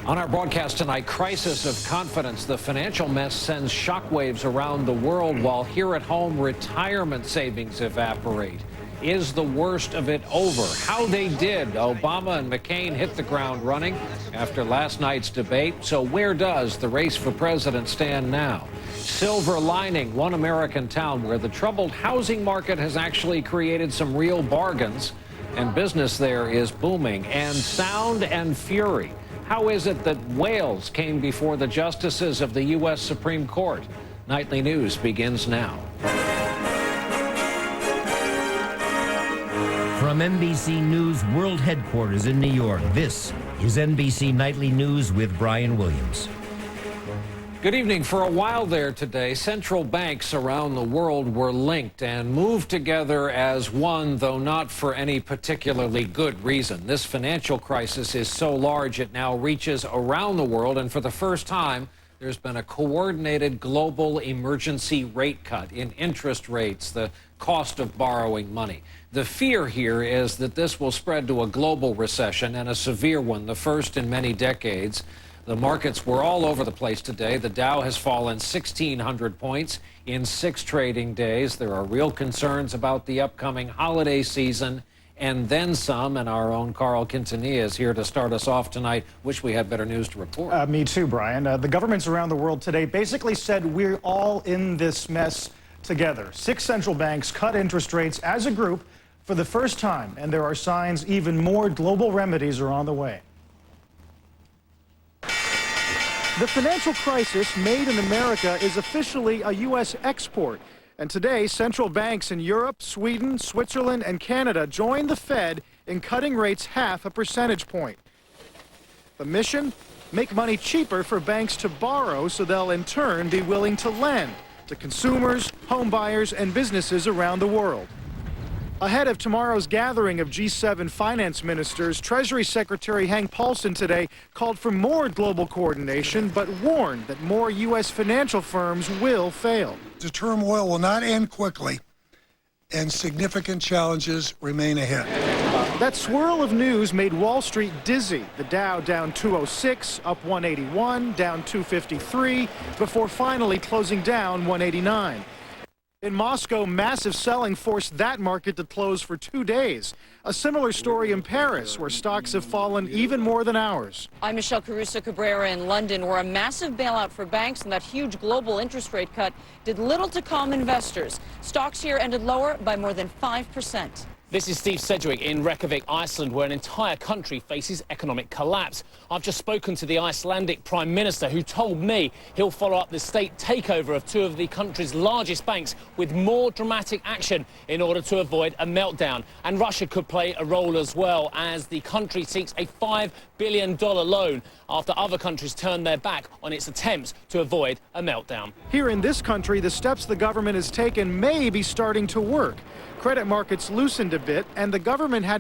On our broadcast tonight, crisis of confidence. The financial mess sends shockwaves around the world, while here at home, retirement savings evaporate. Is the worst of it over? How they did. Obama and McCain hit the ground running after last night's debate. So where does the race for president stand now? Silver lining, one American town where the troubled housing market has actually created some real bargains, and business there is booming. And sound and fury. How is it that Wales came before the justices of the U.S. Supreme Court? Nightly News begins now. From NBC News World Headquarters in New York, this is NBC Nightly News with Brian Williams. Good evening. For a while there today, central banks around the world were linked and moved together as one, though not for any particularly good reason. This financial crisis is so large it now reaches around the world, and for the first time, there's been a coordinated global emergency rate cut in interest rates, the cost of borrowing money. The fear here is that this will spread to a global recession, and a severe one, the first in many decades. The markets were all over the place today. The Dow has fallen 1,600 points in 6 trading days. There are real concerns about the upcoming holiday season and then some. And our own Carl Quintanilla is here to start us off tonight. Wish we had better news to report. Me too, Brian. The governments around the world today basically said we're all in this mess together. 6 central banks cut interest rates as a group for the first time, and there are signs even more global remedies are on the way. The financial crisis made in America is officially a U.S. export. And today, central banks in Europe, Sweden, Switzerland, and Canada joined the Fed in cutting rates 0.5 percentage point. The mission? Make money cheaper for banks to borrow so they'll in turn be willing to lend to consumers, home buyers, and businesses around the world. Ahead of tomorrow's gathering of G7 finance ministers, Treasury Secretary Hank Paulson today called for more global coordination, but warned that more U.S. financial firms will fail. The turmoil will not end quickly, and significant challenges remain ahead. That swirl of news made Wall Street dizzy. The Dow down 206, up 181, down 253, before finally closing down 189. In Moscow, massive selling forced that market to close for 2 days. A similar story in Paris, where stocks have fallen even more than ours. I'm Michelle Caruso-Cabrera in London, where a massive bailout for banks and that huge global interest rate cut did little to calm investors. Stocks here ended lower by more than 5%. This is Steve Sedgwick in Reykjavik, Iceland, where an entire country faces economic collapse. I've just spoken to the Icelandic Prime Minister, who told me he'll follow up the state takeover of 2 of the country's largest banks with more dramatic action in order to avoid a meltdown. And Russia could play a role as well, as the country seeks a $5 billion loan after other countries turn their back on its attempts to avoid a meltdown. Here in this country, the steps the government has taken may be starting to work. Credit markets loosened a bit, and the government had